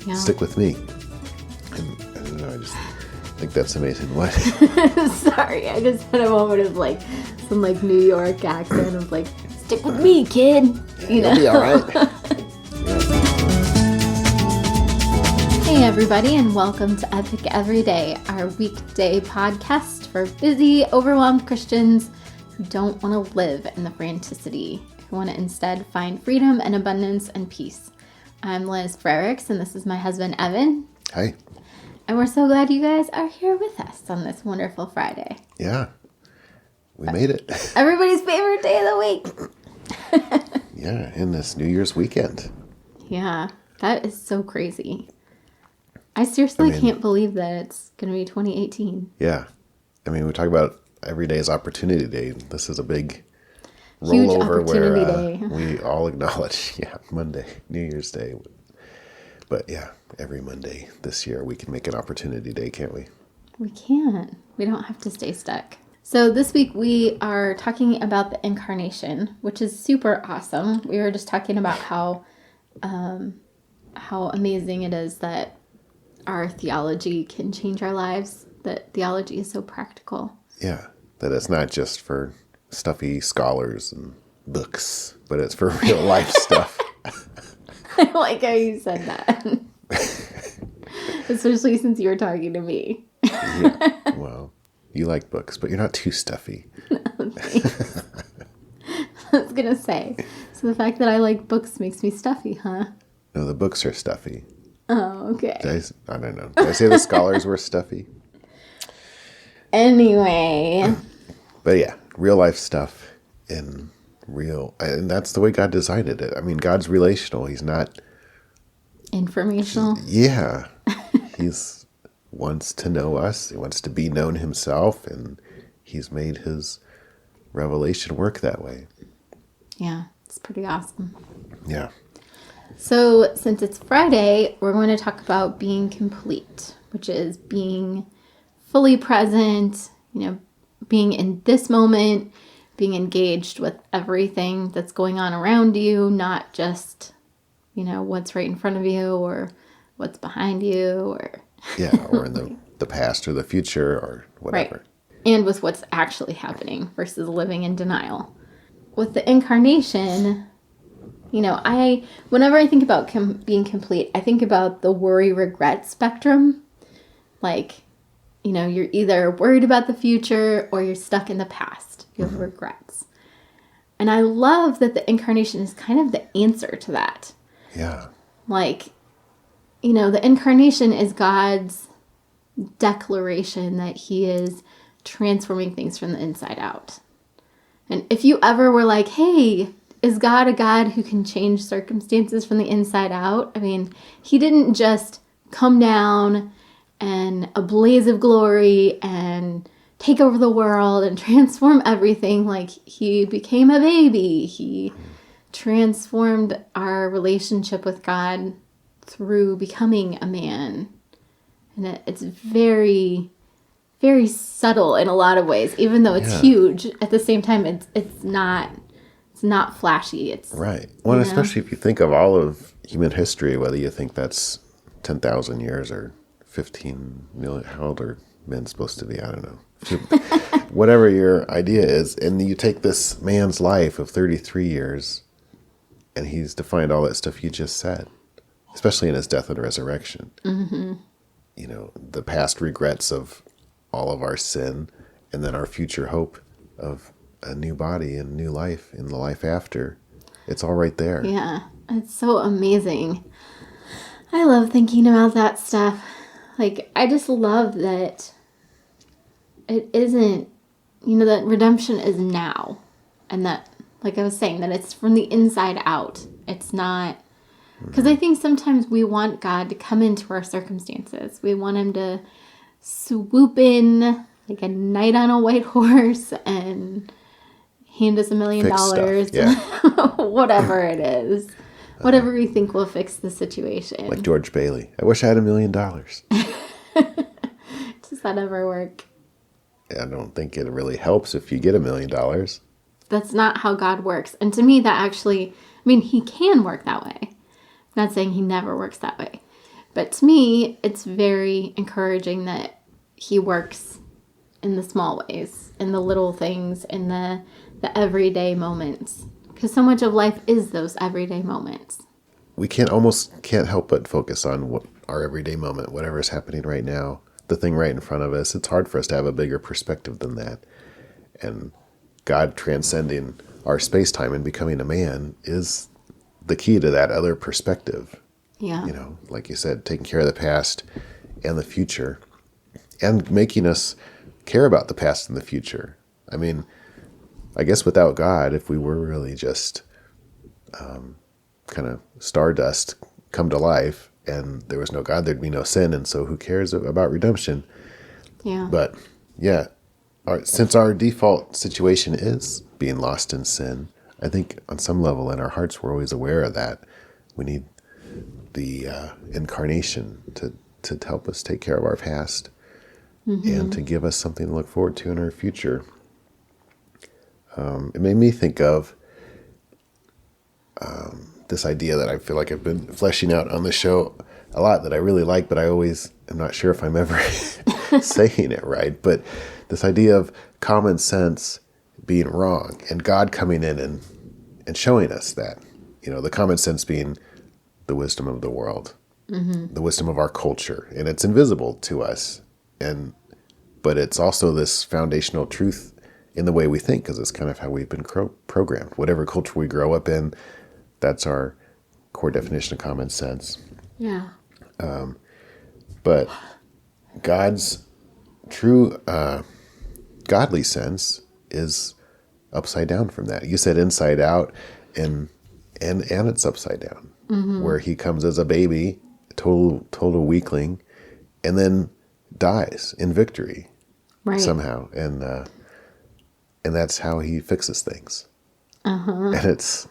Yeah. Stick with me. And I don't know, I just think that's amazing. What? Sorry, I just had a moment of like some like New York accent of like, stick with me, kid. You know? You'll be all right. Hey everybody, and welcome to Epic Everyday, our weekday podcast for busy, overwhelmed Christians who don't want to live in the franticity, who want to instead find freedom and abundance and peace. I'm Liz Frericks, and this is my husband, Evan. Hi. And we're so glad you guys are here with us on this wonderful Friday. Yeah. We made it. Everybody's favorite day of the week. Yeah, in this New Year's weekend. Yeah, that is so crazy. I seriously can't believe that it's going to be 2018. Yeah. I mean, we talk about every day is Opportunity Day. This is a big Huge rollover where opportunity day. we all acknowledge, Monday, New Year's Day. But yeah, every Monday this year we can make an Opportunity Day, can't we? We can. We don't have to stay stuck. So this week we are talking about the Incarnation, which is super awesome. We were just talking about how amazing it is that our theology can change our lives, that theology is so practical. Yeah, that it's not just for stuffy scholars and books, but it's for real life stuff. I like how you said that. Especially since you were talking to me. Yeah, well, you like books, but you're not too stuffy. Thanks. I was going to say, so the fact that I like books makes me stuffy, huh? No, the books are stuffy. Oh, okay. I don't know. Did I say the scholars were stuffy? Anyway. But yeah, real life stuff and that's the way God designed it. I mean, God's relational. He's not Informational. Yeah. He's wants to know us. He wants to be known himself, and he's made his revelation work that way. Yeah, it's pretty awesome. Yeah. So since it's Friday, we're going to talk about being complete, which is being fully present, being in this moment, being engaged with everything that's going on around you, not just, what's right in front of you or what's behind you or... Yeah, or in the past or the future or whatever. Right. And with what's actually happening versus living in denial. With the Incarnation... whenever I think about being complete, I think about the worry-regret spectrum. Like, you're either worried about the future or you're stuck in the past. You have regrets. And I love that the Incarnation is kind of the answer to that. Yeah. Like, the Incarnation is God's declaration that he is transforming things from the inside out. And if you ever were like, hey... is God a God who can change circumstances from the inside out? I mean, he didn't just come down and a blaze of glory and take over the world and transform everything. Like, he became a baby. He transformed our relationship with God through becoming a man. And it's very, very subtle in a lot of ways, even though it's huge. At the same time, it's not flashy. It's right. Well, especially if you think of all of human history, whether you think that's 10,000 years or 15 million, how old are men supposed to be? I don't know. Whatever your idea is, and you take this man's life of 33 years, and he's defined all that stuff you just said, especially in his death and resurrection. Mm-hmm. The past regrets of all of our sin, and then our future hope of a new body and new life in the life after. It's all right there. Yeah, it's so amazing. I love thinking about that stuff. Like, I just love that it isn't, that redemption is now. And that, like I was saying, that it's from the inside out. It's not, because I think sometimes we want God to come into our circumstances. We want him to swoop in like a knight on a white horse and hand us $1 million, whatever it is, whatever we think will fix the situation. Like George Bailey. I wish I had $1 million. Does that ever work? I don't think it really helps if you get $1 million. That's not how God works. And to me, that actually, he can work that way. I'm not saying he never works that way. But to me, it's very encouraging that he works in the small ways, in the little things, in the everyday moments. Because so much of life is those everyday moments. We can't help but focus on what our everyday moment, whatever is happening right now, the thing right in front of us. It's hard for us to have a bigger perspective than that. And God transcending our space-time and becoming a man is the key to that other perspective. Yeah. Like you said, taking care of the past and the future and making us care about the past and the future. I mean, I guess without God, if we were really just kind of stardust come to life and there was no God, there'd be no sin. And so who cares about redemption? Yeah. But yeah, since our default situation is being lost in sin, I think on some level in our hearts, we're always aware of that. We need the Incarnation to help us take care of our past and to give us something to look forward to in our future. It made me think of this idea that I feel like I've been fleshing out on the show a lot that I really like, but I always am not sure if I'm ever saying it right. But this idea of common sense being wrong and God coming in and showing us that, the common sense being the wisdom of the world, the wisdom of our culture, and it's invisible to us. But it's also this foundational truth in the way we think, because it's kind of how we've been programmed. Whatever culture we grow up in, that's our core definition of common sense. Yeah. But God's true godly sense is upside down from that. You said inside out, and it's upside down, where he comes as a baby, total weakling, and then dies in victory, Right. somehow, and that's how he fixes things. And it's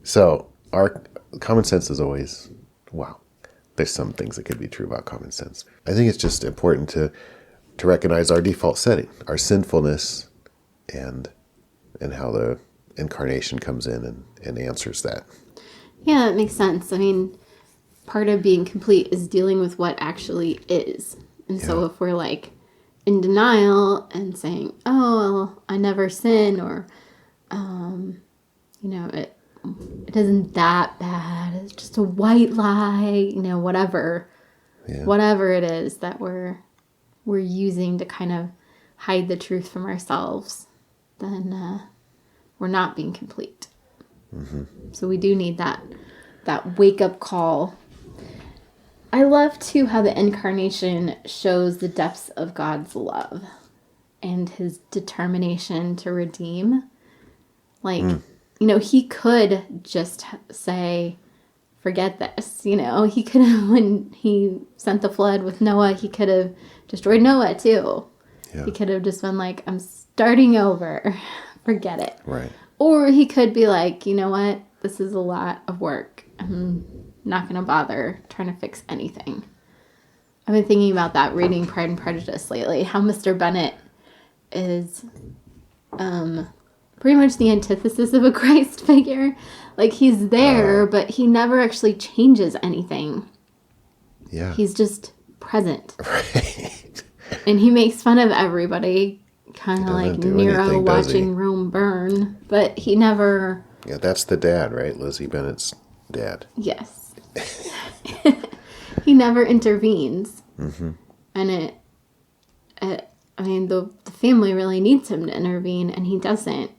so our common sense is always wow. There's some things that could be true about common sense. I think it's just important to recognize our default setting, our sinfulness, and how the Incarnation comes in and answers that. Yeah, that makes sense. I mean, part of being complete is dealing with what actually is. And so if we're like in denial and saying, oh, well, I never sin, or, it isn't that bad. It's just a white lie, whatever it is that we're using to kind of hide the truth from ourselves, then we're not being complete. So we do need that wake up call. I love too how the Incarnation shows the depths of God's love and his determination to redeem. He could just say, forget this. He could have, when he sent the flood with Noah, he could have destroyed Noah too. Yeah. He could have just been like, I'm starting over. Forget it. Right. Or he could be like, you know what? This is a lot of work. I'm not going to bother trying to fix anything. I've been thinking about that reading Pride and Prejudice lately. How Mr. Bennet is pretty much the antithesis of a Christ figure. Like, he's there, but he never actually changes anything. Yeah. He's just present. Right. And he makes fun of everybody, kind of He like doesn't do Nero anything, does he? watching Rome burn. But he never... Yeah, that's the dad, right? Lizzie Bennet's dad. Yes. He never intervenes. Mm-hmm. And the family really needs him to intervene, and he doesn't.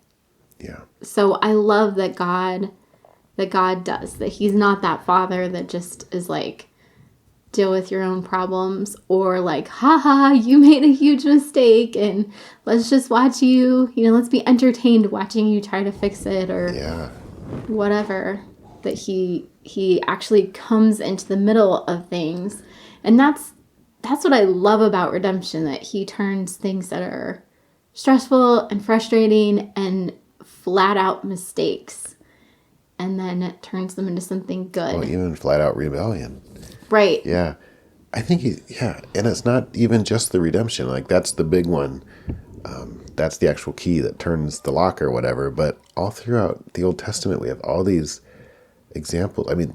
Yeah. So I love that God does, that he's not that father that just is like, deal with your own problems, or like, haha, you made a huge mistake and let's just watch you, let's be entertained watching you try to fix it, or whatever. That he actually comes into the middle of things. And that's what I love about redemption, that he turns things that are stressful and frustrating and flat out mistakes, and then it turns them into something good. Well, even flat out rebellion. Right. Yeah. I think and it's not even just the redemption. Like, that's the big one. That's the actual key that turns the lock or whatever. But all throughout the Old Testament, we have all these examples. I mean,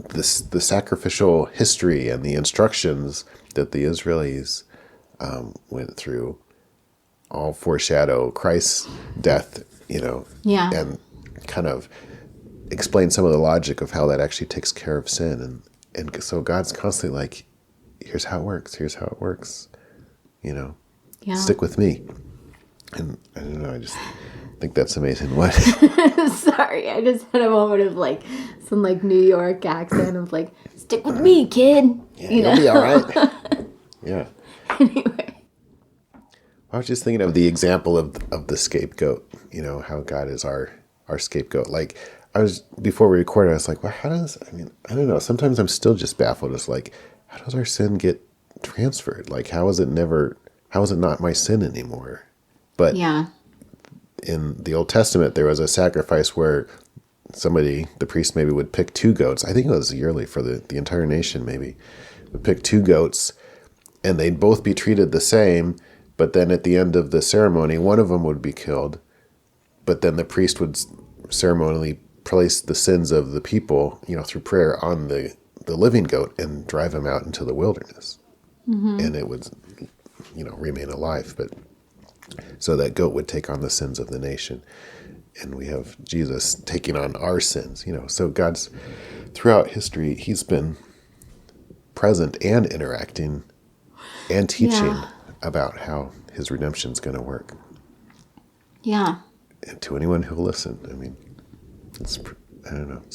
the sacrificial history and the instructions that the Israelis went through all foreshadow Christ's death, Yeah. and kind of explain some of the logic of how that actually takes care of sin. And so God's constantly like, here's how it works, Yeah. stick with me. And I don't know, I just think that's amazing. What? Sorry, I just had a moment of like some like New York accent of like, stick with me, kid. Yeah, you'll be all right. Yeah. Anyway. I was just thinking of the example of the scapegoat, how God is our scapegoat. Like, before we recorded, I was like, well, I don't know. Sometimes I'm still just baffled. It's like, how does our sin get transferred? Like, how is it not my sin anymore? But Yeah. in the Old Testament, there was a sacrifice where the priest maybe would pick 2 goats. I think it was yearly for the entire nation, maybe would pick 2 goats, and they'd both be treated the same. But then at the end of the ceremony, one of them would be killed. But then the priest would ceremonially place the sins of the people, through prayer on the living goat and drive him out into the wilderness. Mm-hmm. And it would, remain alive. But so that goat would take on the sins of the nation. And we have Jesus taking on our sins, So God's, throughout history, he's been present and interacting and teaching about how his redemption is going to work. Yeah. And to anyone who'll listen, it's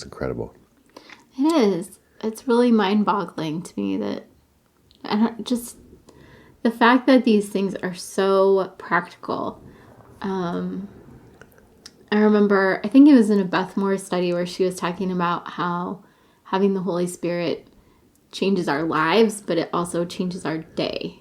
incredible. It is. It's really mind-boggling to me that, just the fact that these things are so practical. I remember, I think it was in a Beth Moore study where she was talking about how having the Holy Spirit changes our lives, but it also changes our day.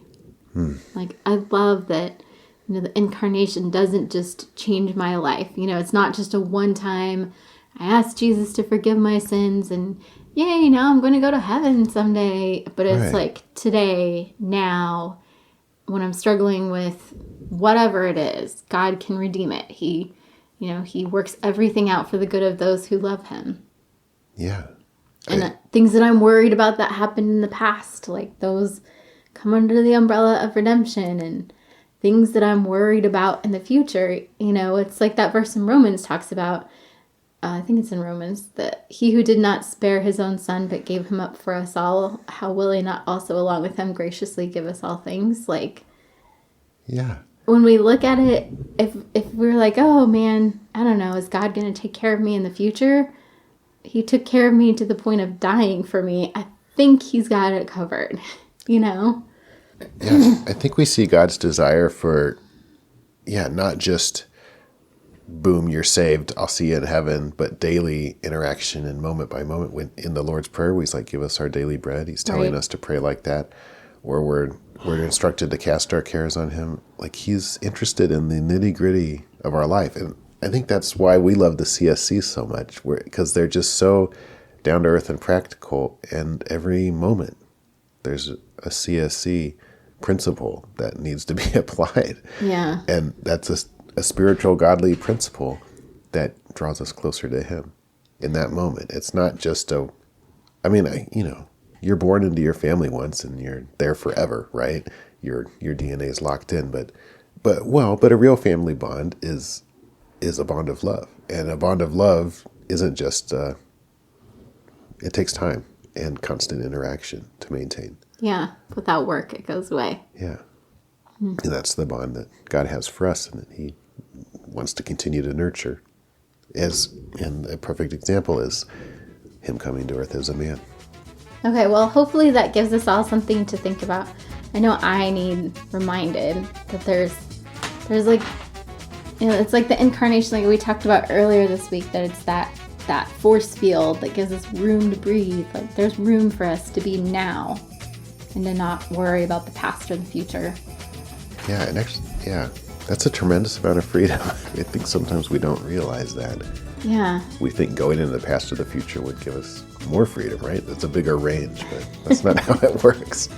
Like, I love that, the Incarnation doesn't just change my life. It's not just a one-time, I asked Jesus to forgive my sins and yay, now I'm going to go to heaven someday. But it's like today, now, when I'm struggling with whatever it is, God can redeem it. He works everything out for the good of those who love him. Yeah. And things that I'm worried about that happened in the past, like those come under the umbrella of redemption, and things that I'm worried about in the future. It's like that verse in Romans talks about, I think it's in Romans, that he who did not spare his own son, but gave him up for us all, how will he not also along with him graciously give us all things? Like, yeah. When we look at it, if we're like, oh man, I don't know, is God going to take care of me in the future? He took care of me to the point of dying for me. I think he's got it covered, Yeah, I think we see God's desire for, not just, boom, you're saved, I'll see you in heaven, but daily interaction and moment by moment. When in the Lord's Prayer, he's like, give us our daily bread. He's telling us to pray like that. Or we're instructed to cast our cares on him. Like, he's interested in the nitty gritty of our life. And I think that's why we love the CSC so much, because they're just so down to earth and practical. And every moment there's a CSC principle that needs to be applied. Yeah. And that's a spiritual, godly principle that draws us closer to him in that moment. It's not just you're born into your family once and you're there forever, right? Your DNA is locked in, but a real family bond is a bond of love. And a bond of love isn't just, it takes time and constant interaction to maintain. Yeah. Without work, it goes away. Yeah. And that's the bond that God has for us and that he wants to continue to nurture. And a perfect example is him coming to earth as a man. Okay, well, hopefully that gives us all something to think about. I know I need reminded that there's like, it's like the Incarnation, like we talked about earlier this week, that it's that force field that gives us room to breathe. Like, there's room for us to be now and to not worry about the past or the future. Yeah, and actually, that's a tremendous amount of freedom. I think sometimes we don't realize that. Yeah. We think going into the past or the future would give us more freedom, right? It's a bigger range, but that's not how it works.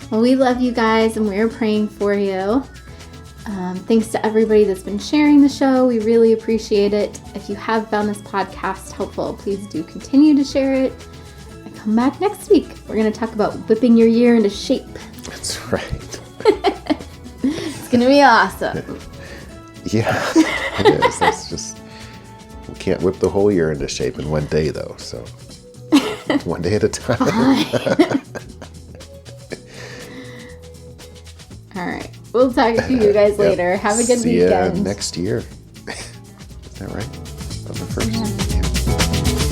Well, we love you guys, and we're praying for you. Thanks to everybody that's been sharing the show. We really appreciate it. If you have found this podcast helpful, please do continue to share it. I come back next week. We're going to talk about whipping your year into shape. That's right. It's going to be awesome. Yeah, it is. That's just, we can't whip the whole year into shape in one day, though. So, one day at a time. All right. We'll talk to you guys later. Have a good See weekend. See you next year. Is that right? On the first? Yeah.